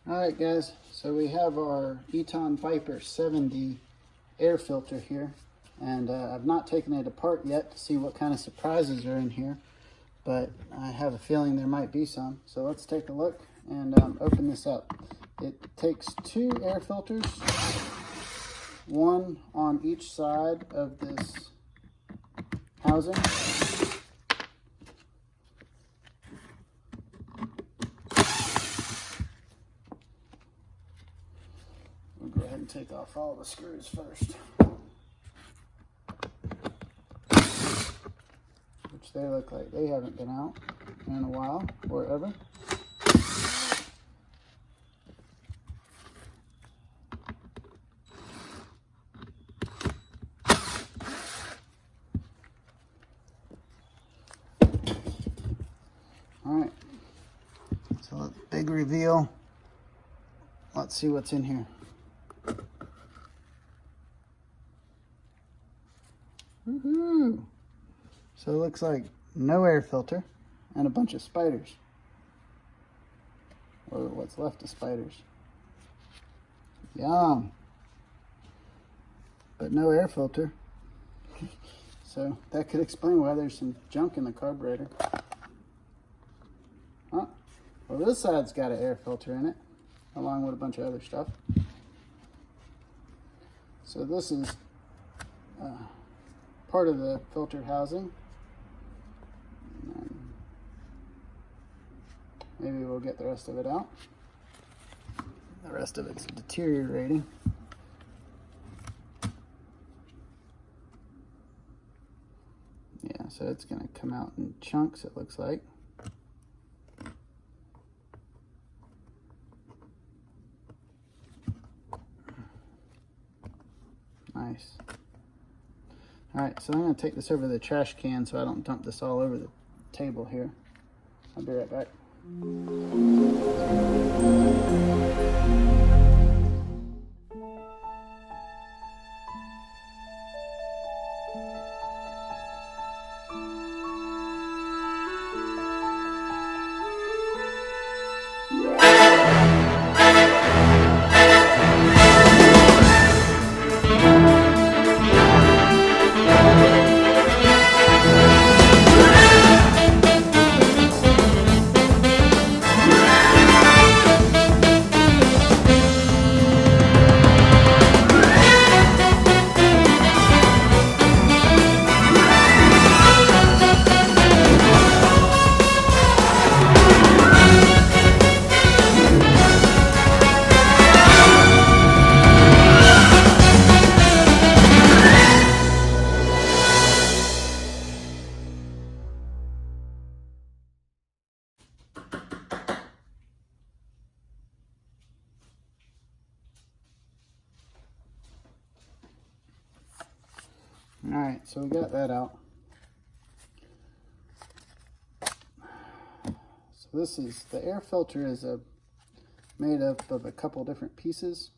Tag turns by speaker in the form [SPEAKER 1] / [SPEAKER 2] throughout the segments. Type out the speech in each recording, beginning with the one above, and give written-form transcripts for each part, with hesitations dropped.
[SPEAKER 1] Alright guys, so we have our Eton Viper 70 air filter here, and I've not taken it apart yet to see what kind of surprises are in here, but I have a feeling there might be some. So let's take a look and open this up. It takes two air filters, one on each side of this housing. We'll go ahead and take off all the screws first, which they look like they haven't been out in a while or ever. Alright, so big reveal. Let's see what's in here. Woohoo! So it looks like no air filter and a bunch of spiders. Or what's left of spiders. Yum! But no air filter. So that could explain why there's some junk in the carburetor. Huh? Well, this side's got an air filter in it, along with a bunch of other stuff. So this is part of the filter housing. And maybe we'll get the rest of it out. The rest of it's deteriorating. Yeah, so it's going to come out in chunks, it looks like. Nice. Alright, so I'm going to take this over to the trash can so I don't dump this all over the table here. I'll be right back. Alright, so we got that out. So this is, the air filter is made up of a couple different pieces.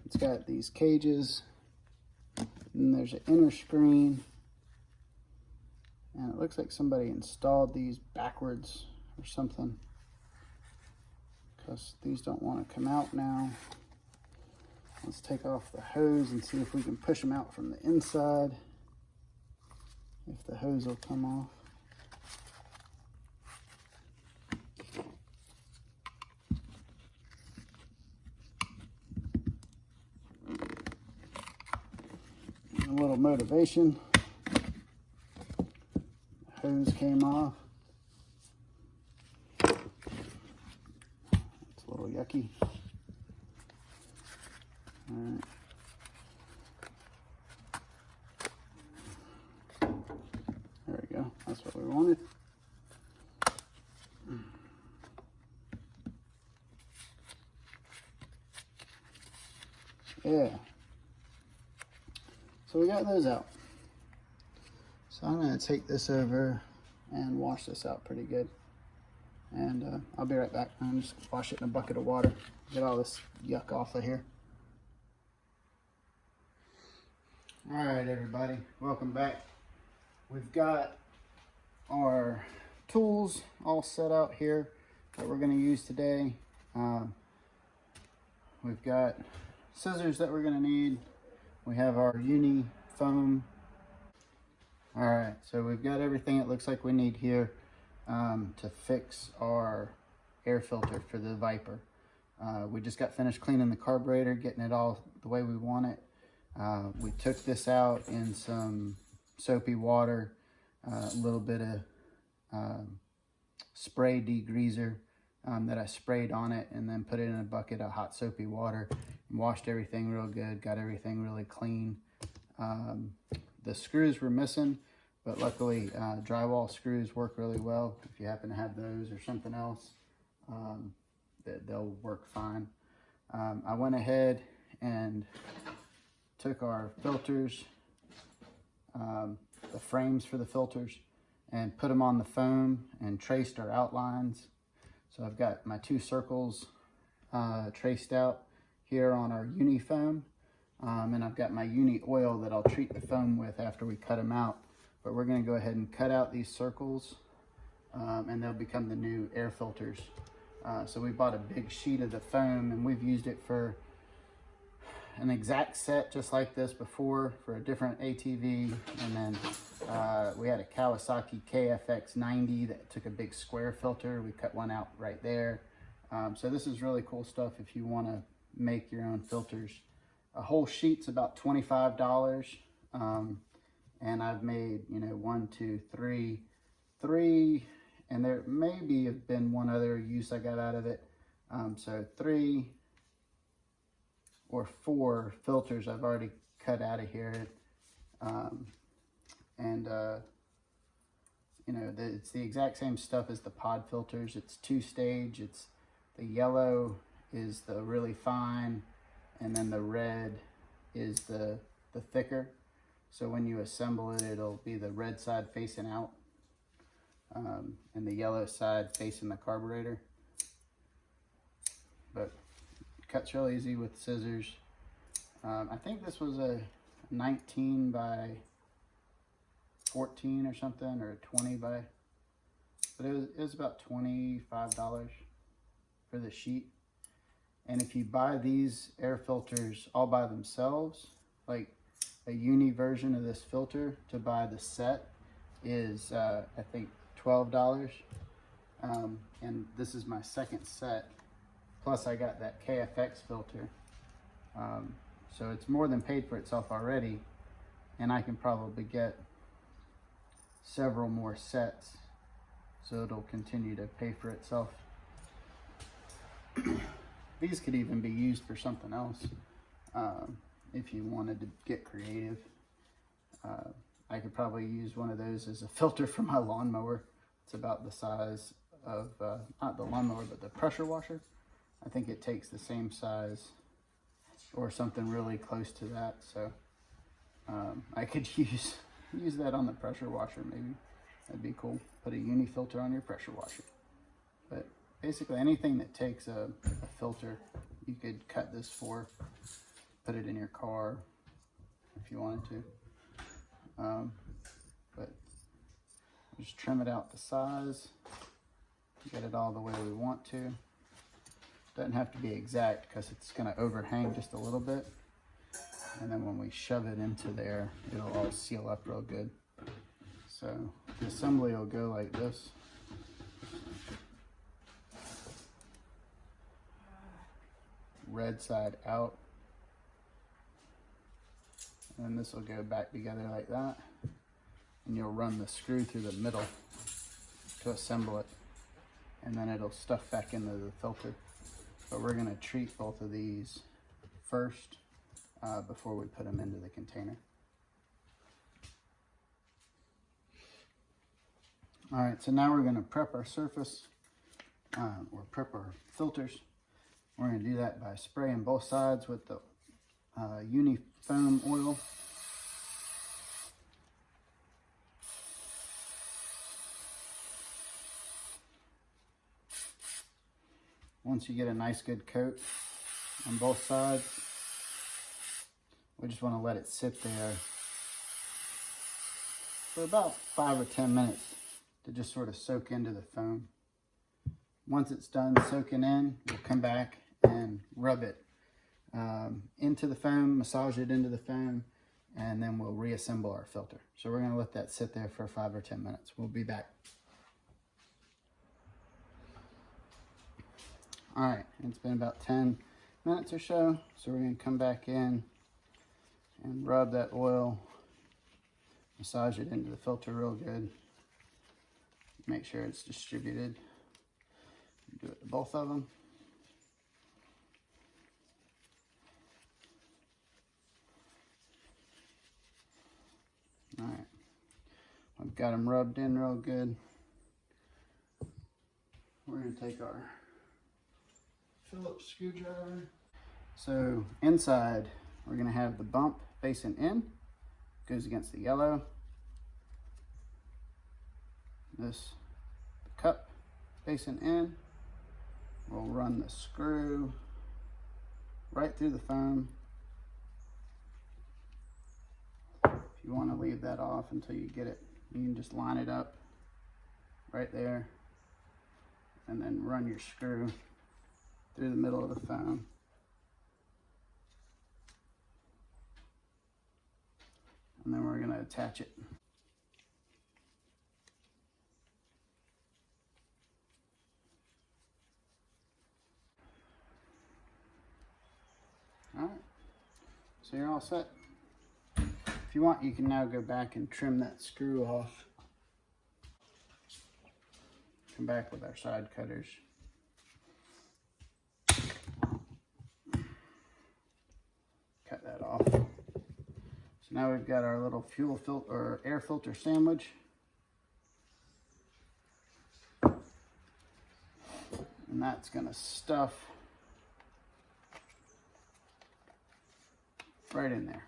[SPEAKER 1] It's got these cages, and there's an inner screen, and it looks like somebody installed these backwards or something, because these don't want to come out now. Let's take off the hose and see if we can push them out from the inside, if the hose will come off. A little motivation. The hose came off. It's a little yucky. All right. There we go. That's what we wanted. Yeah. So we got those out. So I'm going to take this over and wash this out pretty good. And I'll be right back. I'm just wash it in a bucket of water. Get all this yuck off of here. All right, everybody, welcome back. We've got our tools all set out here that we're going to use today. We've got scissors that we're going to need. We have our uni foam. All right, so we've got everything it looks like we need here to fix our air filter for the Viper. We just got finished cleaning the carburetor, getting it all the way we want it. We took this out in some soapy water, a little bit of spray degreaser that I sprayed on it, and then put it in a bucket of hot soapy water and washed everything real good, got everything really clean. The screws were missing, but luckily drywall screws work really well. If you happen to have those or something else, they'll work fine. I went ahead and took our filters, the frames for the filters, and put them on the foam and traced our outlines. So I've got my 2 circles traced out here on our uni foam, and I've got my uni oil that I'll treat the foam with after we cut them out. But we're going to go ahead and cut out these circles, and they'll become the new air filters. So we bought a big sheet of the foam, and we've used it for an exact set just like this before for a different ATV. And then we had a Kawasaki KFX 90 that took a big square filter. We cut one out right there. So this is really cool stuff if you want to make your own filters. A whole sheet's about $25. And I've made, you know, 1, 2, 3, and there maybe have been one other use I got out of it. So 3 or 4 filters I've already cut out of here. You know, it's the exact same stuff as the pod filters. It's 2-stage. It's the yellow is the really fine, and then the red is the thicker. So when you assemble it, it'll be the red side facing out, and the yellow side facing the carburetor. But it cuts real easy with scissors. I think this was a 19 by 14 or something, or a 20 by, but it was about $25 for the sheet. And if you buy these air filters all by themselves, like a uni version of this filter, to buy the set is I think $12. And this is my second set, plus I got that KFX filter. So it's more than paid for itself already, and I can probably get several more sets, so it'll continue to pay for itself. These could even be used for something else if you wanted to get creative. I could probably use one of those as a filter for my lawnmower. It's about the size of, not the lawnmower, but the pressure washer. I think it takes the same size or something really close to that. So I could use that on the pressure washer maybe. That'd be cool. Put a uni filter on your pressure washer. But basically anything that takes a filter, you could cut this for, put it in your car if you wanted to. But just trim it out the size, get it all the way we want to. Doesn't have to be exact because it's going to overhang just a little bit. And then when we shove it into there, it'll all seal up real good. So the assembly will go like this. Red side out. And this will go back together like that. And you'll run the screw through the middle to assemble it. And then it'll stuff back into the filter. But we're going to treat both of these first before we put them into the container. All right, so now we're going to prep our surface, or prep our filters. We're going to do that by spraying both sides with the uni foam oil. Once you get a nice good coat on both sides, we just want to let it sit there for about 5 or 10 minutes to just sort of soak into the foam. Once it's done soaking in, we'll come back and rub it into the foam, massage it into the foam, and then we'll reassemble our filter. So we're going to let that sit there for 5 or 10 minutes. We'll be back. All right, it's been about 10 minutes or so. So we're going to come back in and rub that oil, massage it into the filter real good. Make sure it's distributed. Do it to both of them. All right, I've got them rubbed in real good. We're going to take our Phillips screwdriver. So inside, we're going to have the bump facing in, goes against the yellow. This cup facing in. We'll run the screw right through the foam. If you want to leave that off until you get it, you can just line it up right there and then run your screw through the middle of the foam. And then we're going to attach it. All right, so you're all set. If you want, you can now go back and trim that screw off. Come back with our side cutters. Cut that off. So now we've got our little fuel filter or air filter sandwich. And that's going to stuff right in there.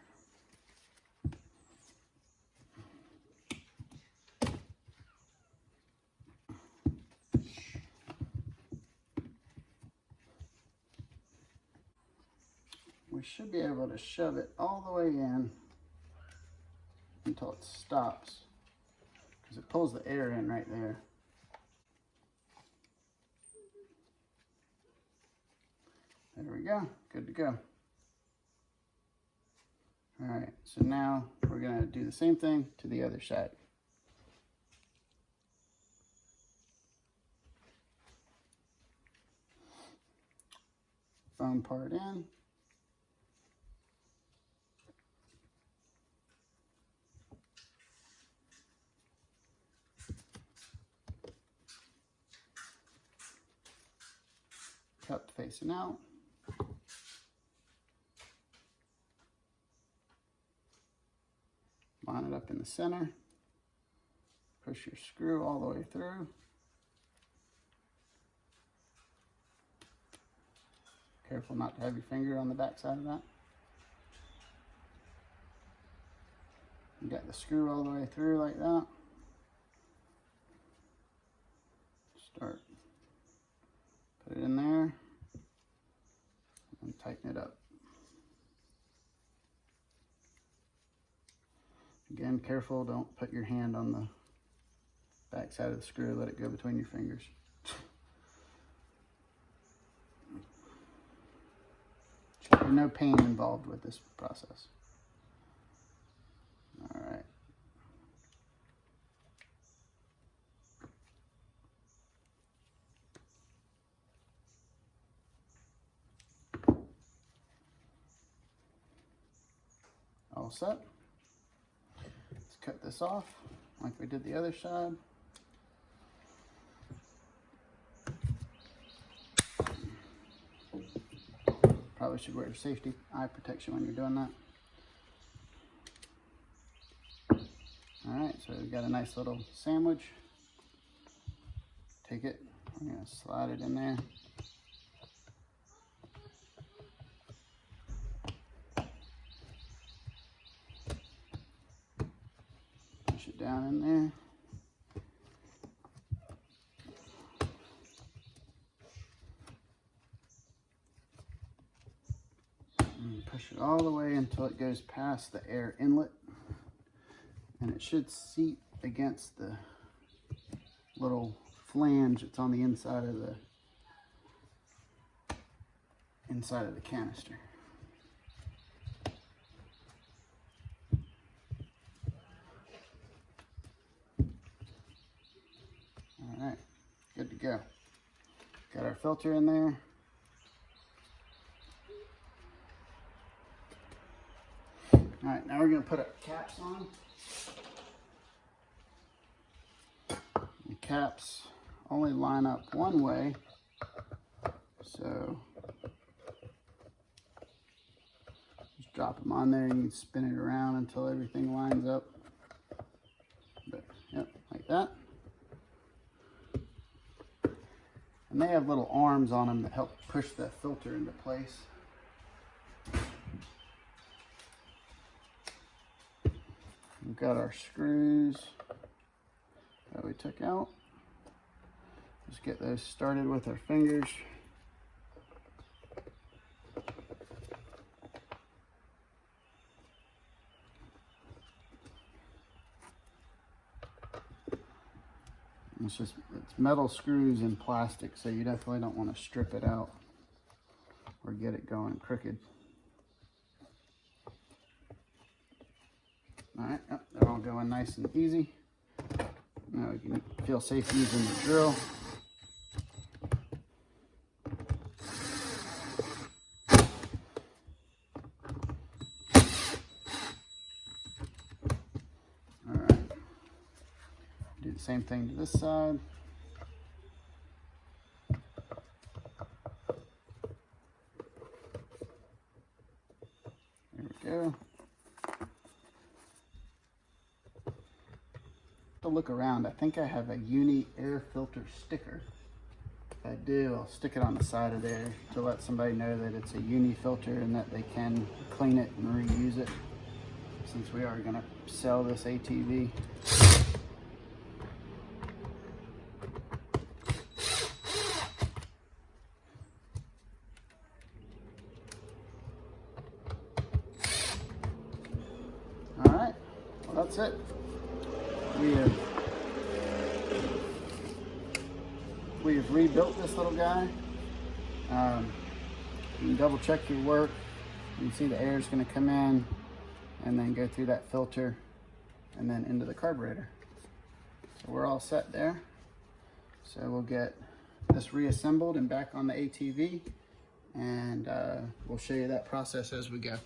[SPEAKER 1] We should be able to shove it all the way in until it stops, because it pulls the air in right there. There we go, good to go. All right, so now we're going to do the same thing to the other side. Foam part in. Cup facing out. Line it up in the center. Push your screw all the way through. Careful not to have your finger on the back side of that. You got the screw all the way through like that. Start. Put it in there and tighten it up. Again, careful, don't put your hand on the back side of the screw, let it go between your fingers. There's no pain involved with this process. All right. All set. Let's cut this off like we did the other side. Probably should wear safety eye protection when you're doing that. All right, so we've got a nice little sandwich. Take it, we're gonna slide it in there. Push it down in there. And push it all the way until it goes past the air inlet. And it should seat against the little flange that's on the inside of the inside of the canister. All right, good to go. Got our filter in there. All right, now we're gonna put our caps on. The caps only line up one way, so just drop them on there. You can spin it around until everything lines up. But, yep, like that. And they have little arms on them that help push the filter into place. We've got our screws that we took out. Just get those started with our fingers. It's metal screws and plastic, so you definitely don't want to strip it out or get it going crooked. All right, yep, they're all going nice and easy. Now we can feel safe using the drill. All right, do the same thing to this side. There we go. To look around, I think I have a UNI air filter sticker. If I do, I'll stick it on the side of there to let somebody know that it's a UNI filter and that they can clean it and reuse it, since we are going to sell this ATV. All right, well, that's it. We have rebuilt this little guy. You can double check your work. You can see the air is going to come in and then go through that filter and then into the carburetor. So we're all set there. So we'll get this reassembled and back on the ATV, and we'll show you that process as we go.